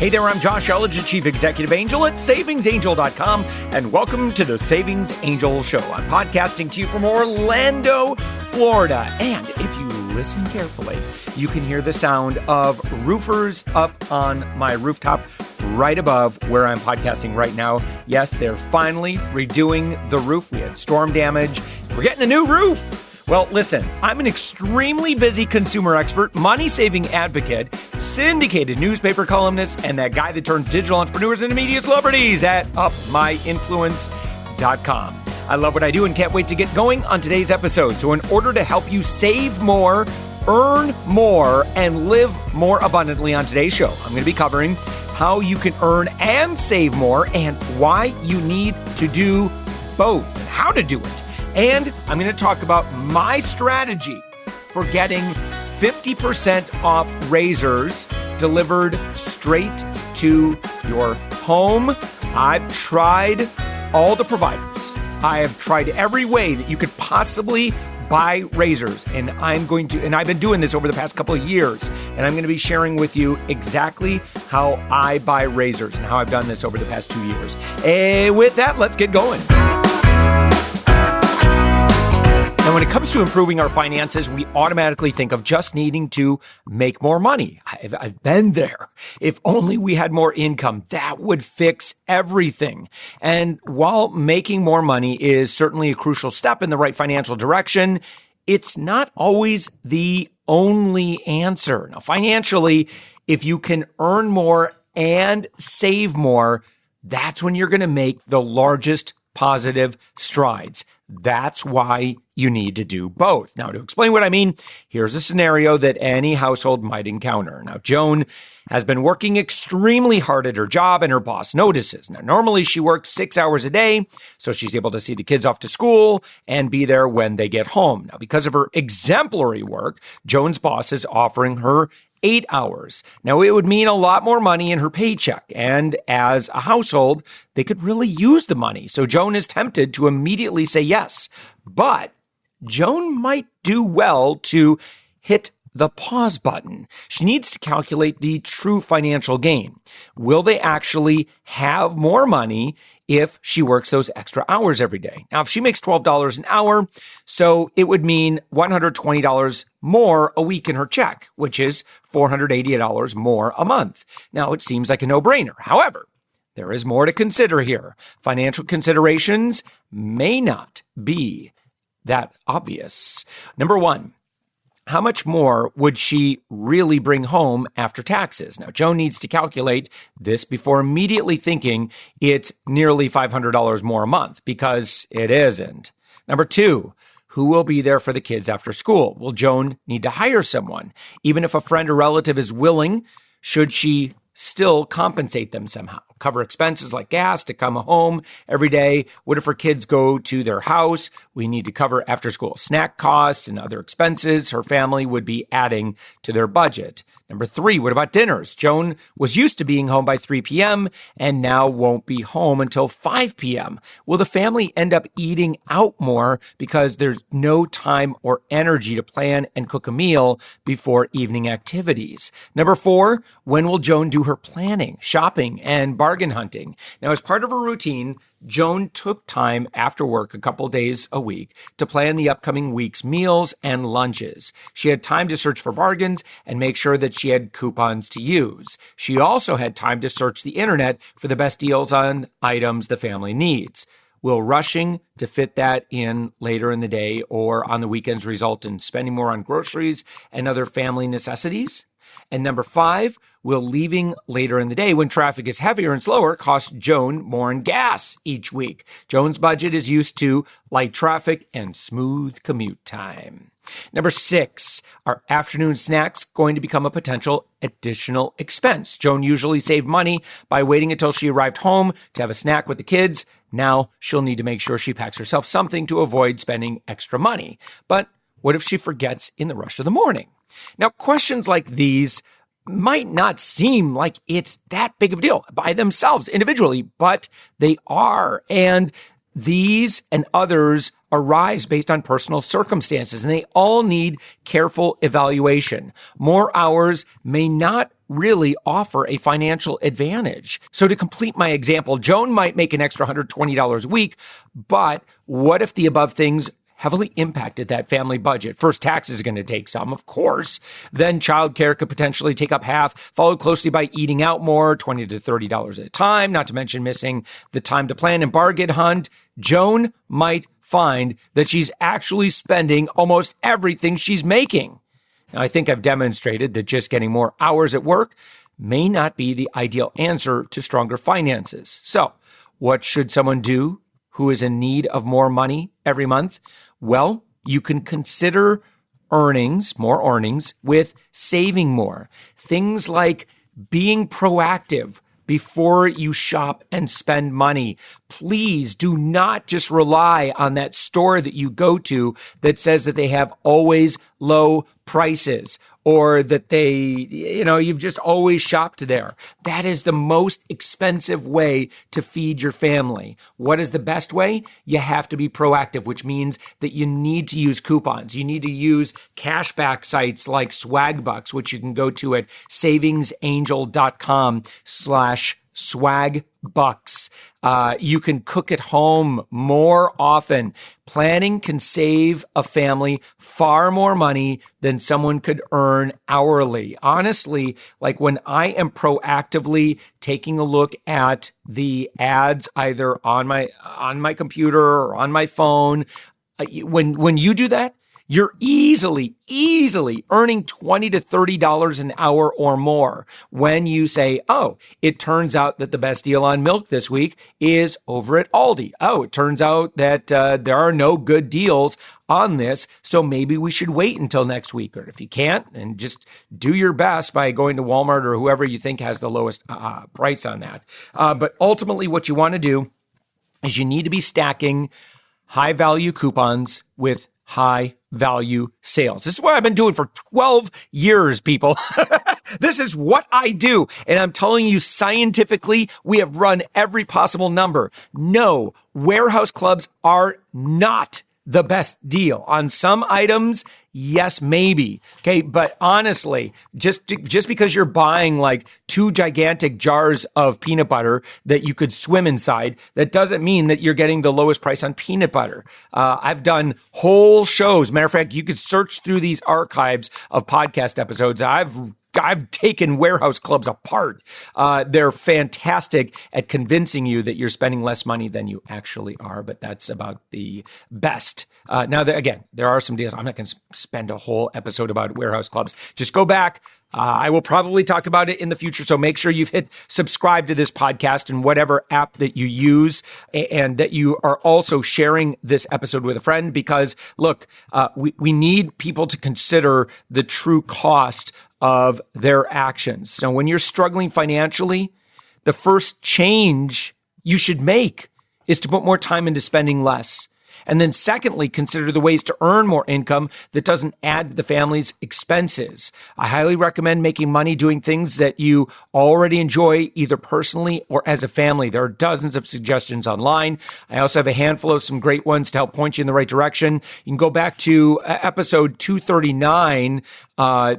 Hey there, I'm Josh Elledge, the Chief Executive Angel at SavingsAngel.com, and welcome to the Savings Angel Show. I'm podcasting to you from Orlando, Florida, and if you listen carefully, you can hear the sound of roofers up on my rooftop right above where I'm podcasting right now. Yes, they're finally redoing the roof. We had storm damage. We're getting a new roof. Well, listen, I'm an extremely busy consumer expert, money-saving advocate, syndicated newspaper columnist, and that guy that turns digital entrepreneurs into media celebrities at upmyinfluence.com. I love what I do and can't wait to get going on today's episode. So in order to help you save more, earn more, and live more abundantly on today's show, I'm going to be covering how you can earn and save more and why you need to do both and how to do it. And I'm going to talk about my strategy for getting 50% off razors delivered straight to your home. I've tried all the providers. I have tried every way that you could possibly buy razors, and I've been doing this over the past couple of years, and I'm going to be sharing with you exactly how I buy razors and how I've done this over the past 2 years. And with that, let's get going. Now, when it comes to improving our finances, we automatically think of just needing to make more money. I've been there. If only we had more income, that would fix everything. And while making more money is certainly a crucial step in the right financial direction, it's not always the only answer. Now, financially, if you can earn more and save more, that's when you're going to make the largest positive strides. That's why you need to do both. Now, to explain what I mean, here's a scenario that any household might encounter. Now, Joan has been working extremely hard at her job and her boss notices. Now, normally she works 6 hours a day, so she's able to see the kids off to school and be there when they get home. Now, because of her exemplary work, Joan's boss is offering her 8 hours. Now, it would mean a lot more money in her paycheck, and as a household, they could really use the money. So Joan is tempted to immediately say yes, but Joan might do well to hit the pause button. She needs to calculate the true financial gain. Will they actually have more money if she works those extra hours every day? Now, if she makes $12 an hour, so it would mean $120 more a week in her check, which is $480 more a month. Now, it seems like a no-brainer. However, there is more to consider here. Financial considerations may not be that obvious. Number one, how much more would she really bring home after taxes? Now, Joan needs to calculate this before immediately thinking it's nearly $500 more a month, because it isn't. Number two, who will be there for the kids after school? Will Joan need to hire someone? Even if a friend or relative is willing, should she still compensate them somehow? Cover expenses like gas to come home every day. What if her kids go to their house? We need to cover after school snack costs and other expenses her family would be adding to their budget. Number three, what about dinners? Joan was used to being home by 3 p.m. and now won't be home until 5 p.m. Will the family end up eating out more because there's no time or energy to plan and cook a meal before evening activities? Number four, when will Joan do her planning, shopping, and bargain hunting? Now, as part of her routine, Joan took time after work a couple days a week to plan the upcoming week's meals and lunches. She had time to search for bargains and make sure that she had coupons to use. She also had time to search the internet for the best deals on items the family needs. Will rushing to fit that in later in the day or on the weekends result in spending more on groceries and other family necessities? And number five, will leaving later in the day when traffic is heavier and slower cost Joan more in gas each week? Joan's budget is used to light traffic and smooth commute time. Number six, are afternoon snacks going to become a potential additional expense? Joan usually saved money by waiting until she arrived home to have a snack with the kids. Now she'll need to make sure she packs herself something to avoid spending extra money. But what if she forgets in the rush of the morning? Now, questions like these might not seem like it's that big of a deal by themselves individually, but they are. And these and others arise based on personal circumstances, and they all need careful evaluation. More hours may not really offer a financial advantage. So to complete my example, Joan might make an extra $120 a week, but what if the above things heavily impacted that family budget? First, taxes are going to take some, of course. Then childcare could potentially take up half, followed closely by eating out more, $20 to $30 at a time, not to mention missing the time to plan and bargain hunt. Joan might find that she's actually spending almost everything she's making. Now, I think I've demonstrated that just getting more hours at work may not be the ideal answer to stronger finances. So, what should someone do who is in need of more money every month? Well, you can consider more earnings with saving more. Things like being proactive before you shop and spend money. Please do not just rely on that store that you go to that says that they have always low prices or that you've just always shopped there. That is the most expensive way to feed your family. What is the best way? You have to be proactive, which means that you need to use coupons. You need to use cashback sites like Swagbucks, which you can go to at savingsangel.com/swagbucks. You can cook at home more often. Planning can save a family far more money than someone could earn hourly. Honestly, like when I am proactively taking a look at the ads either on my computer or on my phone, when you do that, you're easily earning $20 to $30 an hour or more when you say, oh, it turns out that the best deal on milk this week is over at Aldi. Oh, it turns out that there are no good deals on this, so maybe we should wait until next week. Or if you can't, and just do your best by going to Walmart or whoever you think has the lowest price on that. But ultimately, what you want to do is you need to be stacking high-value coupons with high-value sales. This is what I've been doing for 12 years, people. This is what I do. And I'm telling you, scientifically, we have run every possible number. No, warehouse clubs are not the best deal. On some items, yes, maybe. Okay, but honestly, just because you're buying like 2 gigantic jars of peanut butter that you could swim inside, that doesn't mean that you're getting the lowest price on peanut butter. I've done whole shows. Matter of fact, you could search through these archives of podcast episodes. I've taken warehouse clubs apart. They're fantastic at convincing you that you're spending less money than you actually are, but that's about the best. Now, there are some deals. I'm not going to spend a whole episode about warehouse clubs. Just go back. I will probably talk about it in the future, so make sure you've hit subscribe to this podcast in whatever app that you use, and that you are also sharing this episode with a friend, because, look, we need people to consider the true cost of their actions. So when you're struggling financially, the first change you should make is to put more time into spending less. And then secondly, consider the ways to earn more income that doesn't add to the family's expenses. I highly recommend making money doing things that you already enjoy, either personally or as a family. There are dozens of suggestions online. I also have a handful of some great ones to help point you in the right direction. You can go back to episode 239,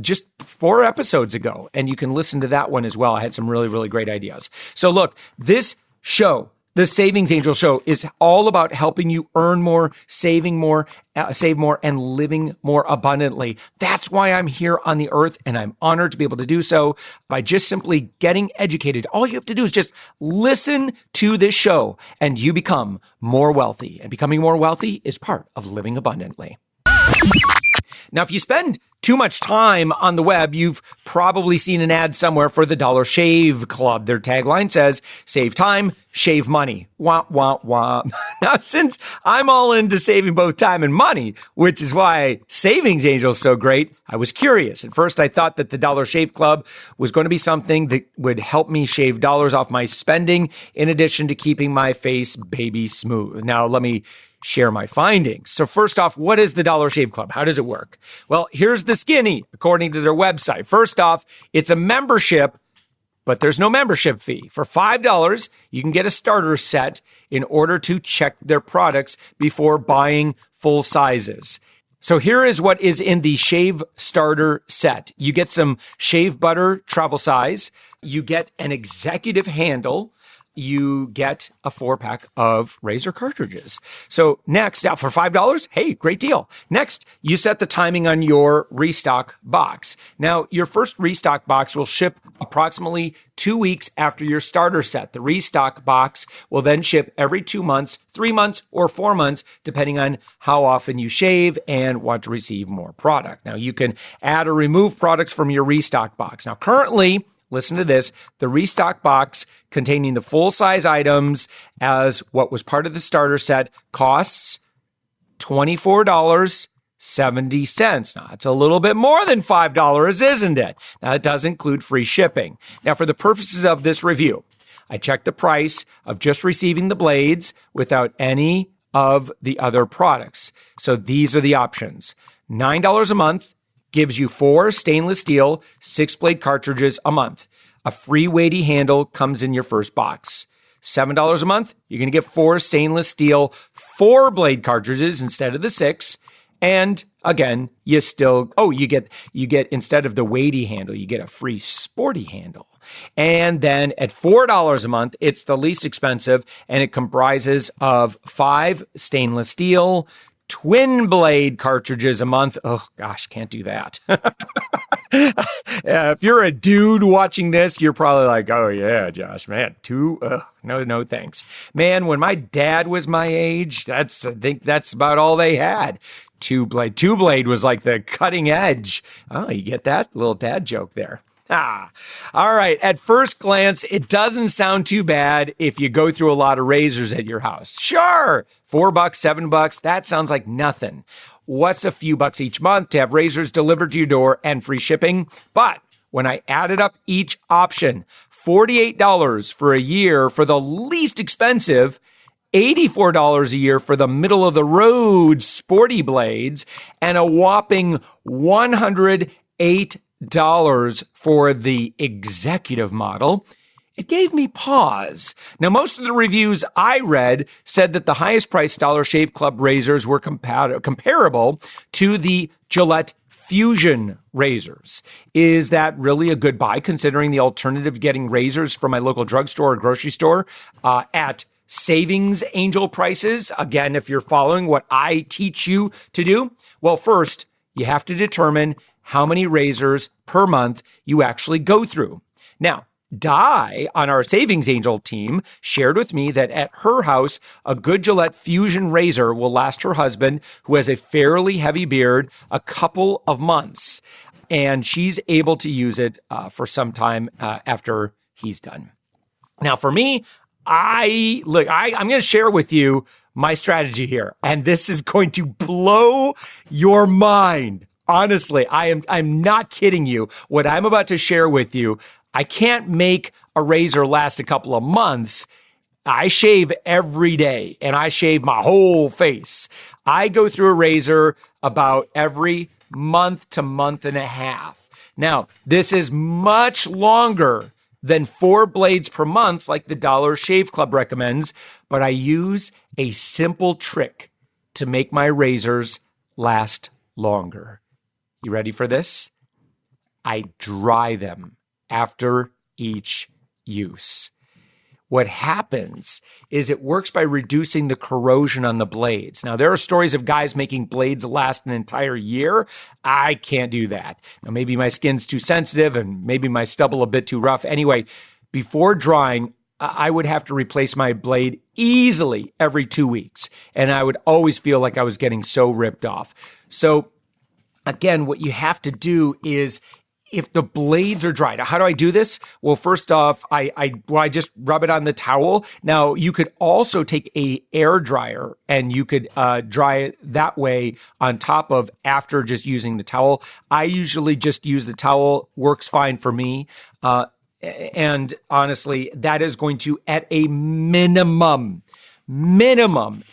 just 4 episodes ago, and you can listen to that one as well. I had some really, really great ideas. So look, this show, the Savings Angel Show, is all about helping you earn more, save more, and living more abundantly. That's why I'm here on the earth, and I'm honored to be able to do so by just simply getting educated. All you have to do is just listen to this show, and you become more wealthy. And becoming more wealthy is part of living abundantly. Now, if you spend too much time on the web, you've probably seen an ad somewhere for the Dollar Shave Club. Their tagline says, save time, shave money. Wah, wah, wah. Now, since I'm all into saving both time and money, which is why Savings Angel is so great, I was curious. At first, I thought that the Dollar Shave Club was going to be something that would help me shave dollars off my spending, in addition to keeping my face baby smooth. Now, let me share my findings. So first off, what is the Dollar Shave Club? How does it work? Well, here's the skinny, according to their website. First off, it's a membership, but there's no membership fee. For $5, you can get a starter set in order to check their products before buying full sizes. So here is what is in the Shave Starter set. You get some shave butter travel size. You get an executive handle. You get a 4-pack of razor cartridges. So next, now for $5, hey, great deal. Next, you set the timing on your restock box. Now, your first restock box will ship approximately 2 weeks after your starter set. The restock box will then ship every 2 months, 3 months, or 4 months, depending on how often you shave and want to receive more product. Now, you can add or remove products from your restock box. Now, currently, listen to this, the restock box containing the full-size items as what was part of the starter set costs $24.70. Now, it's a little bit more than $5, isn't it? Now, it does include free shipping. Now, for the purposes of this review, I checked the price of just receiving the blades without any of the other products. So these are the options. $9 a month gives you 4 stainless steel 6-blade cartridges a month. A free weighty handle comes in your first box. $7 a month, you're going to get 4 stainless steel 4-blade cartridges instead of the 6. And again, you get instead of the weighty handle, you get a free sporty handle. And then at $4 a month, it's the least expensive, and it comprises of 5 stainless steel twin blade cartridges a month. Oh gosh, can't do that. If you're a dude watching this, you're probably like, oh yeah, Josh, man, no thanks. Man, when my dad was my age, I think that's about all they had. Two blade was like the cutting edge. Oh, you get that? Little dad joke there. All right. At first glance, it doesn't sound too bad if you go through a lot of razors at your house. Sure, $4, $7, that sounds like nothing. What's a few bucks each month to have razors delivered to your door and free shipping? But when I added up each option, $48 for a year for the least expensive, $84 a year for the middle of the road sporty blades, and a whopping $108 for the executive model, it gave me pause. Now, most of the reviews I read said that the highest priced Dollar Shave Club razors were comparable to the Gillette Fusion razors. Is that really a good buy, considering the alternative to getting razors from my local drugstore or grocery store at savings angel prices? Again, if you're following what I teach you to do, well, first, you have to determine how many razors per month you actually go through. Now, Di on our Savings Angel team shared with me that at her house, a good Gillette Fusion razor will last her husband, who has a fairly heavy beard, a couple of months. And she's able to use it for some time after he's done. Now, for me, I'm going to share with you my strategy here, and this is going to blow your mind. Honestly, I'm not kidding you. What I'm about to share with you, I can't make a razor last a couple of months. I shave every day, and I shave my whole face. I go through a razor about every month to month and a half. Now, this is much longer than 4 blades per month like the Dollar Shave Club recommends, but I use a simple trick to make my razors last longer. You ready for this? I dry them after each use. What happens is it works by reducing the corrosion on the blades. Now, there are stories of guys making blades last an entire year. I can't do that. Now, maybe my skin's too sensitive and maybe my stubble a bit too rough. Anyway, before drying, I would have to replace my blade easily every 2 weeks. And I would always feel like I was getting so ripped off. So again, what you have to do is, if the blades are dry. Now, how do I do this? Well, first off, I just rub it on the towel. Now, you could also take a air dryer and you could dry it that way on top of after just using the towel. I usually just use the towel. Works fine for me. And honestly, that is going to, at a minimum,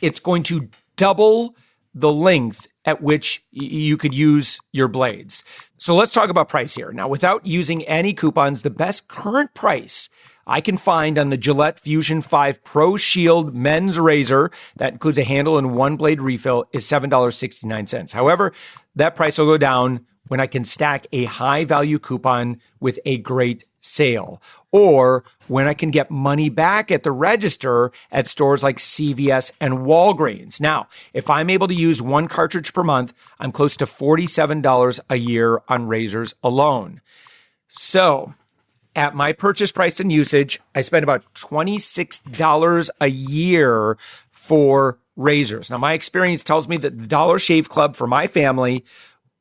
it's going to double the length at which you could use your blades. So let's talk about price here. Now, without using any coupons, the best current price I can find on the Gillette Fusion 5 Pro Shield men's razor, that includes a handle and one blade refill, is $7.69. However, that price will go down when I can stack a high value coupon with a great sale, or when I can get money back at the register at stores like CVS and Walgreens. Now, if I'm able to use one cartridge per month, I'm close to $47 a year on razors alone. So at my purchase price and usage, I spend about $26 a year for razors. Now, my experience tells me that the Dollar Shave Club for my family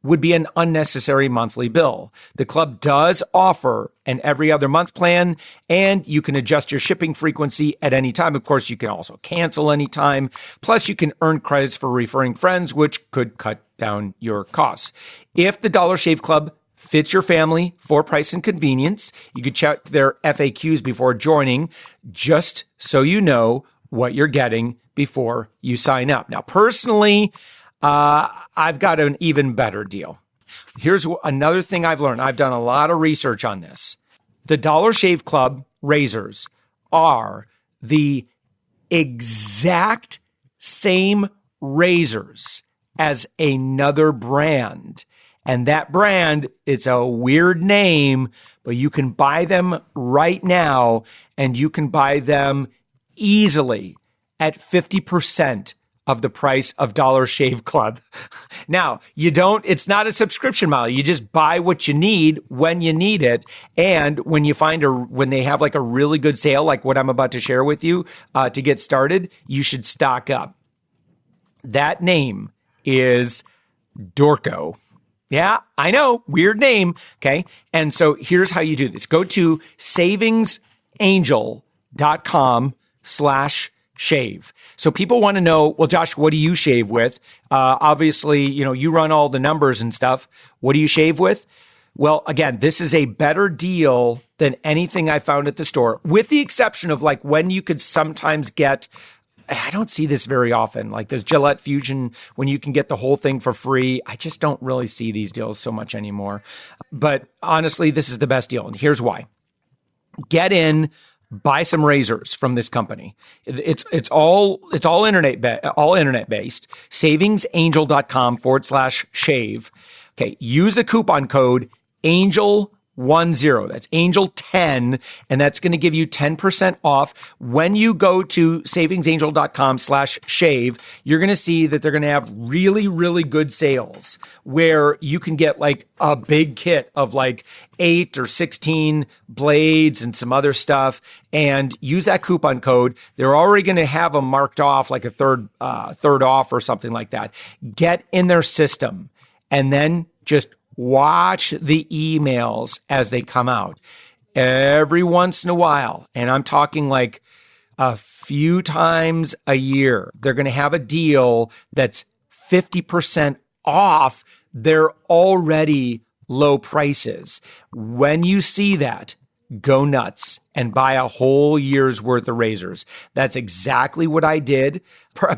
would be an unnecessary monthly bill. The club does offer an every other month plan, and you can adjust your shipping frequency at any time. Of course, you can also cancel anytime. Plus, you can earn credits for referring friends, which could cut down your costs. If the Dollar Shave Club fits your family for price and convenience, you could check their FAQs before joining, just so you know what you're getting before you sign up. Now, personally, I've got an even better deal. Here's another thing I've learned. I've done a lot of research on this. The Dollar Shave Club razors are the exact same razors as another brand. And that brand, it's a weird name, but you can buy them right now, and you can buy them easily at 50% of the price of Dollar Shave Club. Now, it's not a subscription model. You just buy what you need when you need it. And when you when they have like a really good sale, like what I'm about to share with you, to get started, you should stock up. That name is Dorco. Yeah, I know. Weird name. Okay. And so here's how you do this. Go to savingsangel.com/shave. So people want to know, well, Josh, what do you shave with? Obviously, you run all the numbers and stuff. What do you shave with? Well, again, this is a better deal than anything I found at the store, with the exception of like when you could sometimes get, I don't see this very often, like this Gillette Fusion, when you can get the whole thing for free. I just don't really see these deals so much anymore. But honestly, this is the best deal. And here's why. Get in, buy some razors from this company. It's all internet based. Savingsangel.com/shave. Okay. Use the coupon code ANGEL10. That's ANGEL10. And that's going to give you 10% off. When you go to savingsangel.com/shave, you're going to see that they're going to have really, really good sales where you can get like a big kit of like 8 or 16 blades and some other stuff, and use that coupon code. They're already going to have them marked off like a third off or something like that. Get in their system and then just watch the emails as they come out every once in a while. And I'm talking like a few times a year. They're going to have a deal that's 50% off their already low prices. When you see that, go nuts and buy a whole year's worth of razors. That's exactly what I did.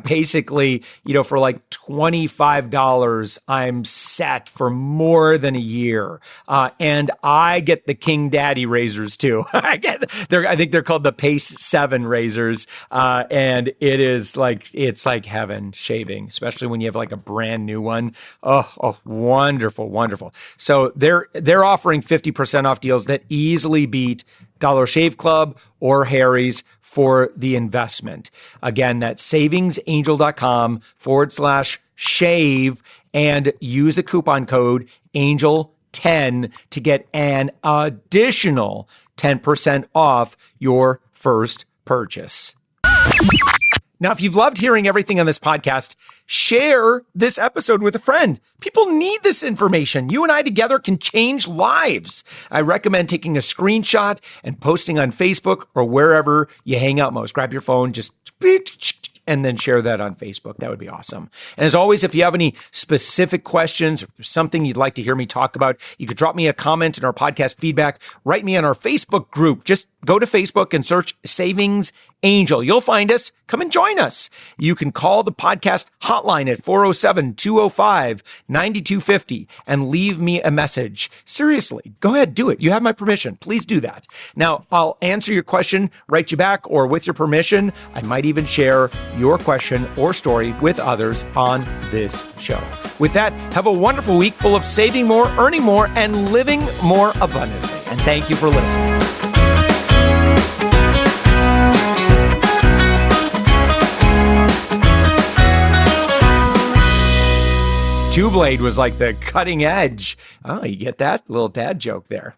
Basically, for like $25, I'm set for more than a year. And I get the King Daddy razors too. I think they're called the Pace 7 razors. And it's like heaven shaving, especially when you have like a brand new one. Oh, wonderful, wonderful. So they're offering 50% off deals that easily beat Dollar Shave Club or Harry's for the investment. Again, that's savingsangel.com/shave, and use the coupon code ANGEL10 to get an additional 10% off your first purchase. Now, if you've loved hearing everything on this podcast, share this episode with a friend. People need this information. You and I together can change lives. I recommend taking a screenshot and posting on Facebook or wherever you hang out most. Grab your phone, just and then share that on Facebook. That would be awesome. And as always, if you have any specific questions, or if there's something you'd like to hear me talk about, you could drop me a comment in our podcast feedback, write me on our Facebook group. Just go to Facebook and search Savings Angel. You'll find us. Come and join us. You can call the podcast hotline at 407-205-9250 and leave me a message. Seriously, go ahead, do it. You have my permission. Please do that. Now, I'll answer your question, write you back, or with your permission, I might even share your question or story with others on this show. With that, have a wonderful week full of saving more, earning more, and living more abundantly. And thank you for listening. Two Blade was like the cutting edge. Oh, you get that? Little dad joke there.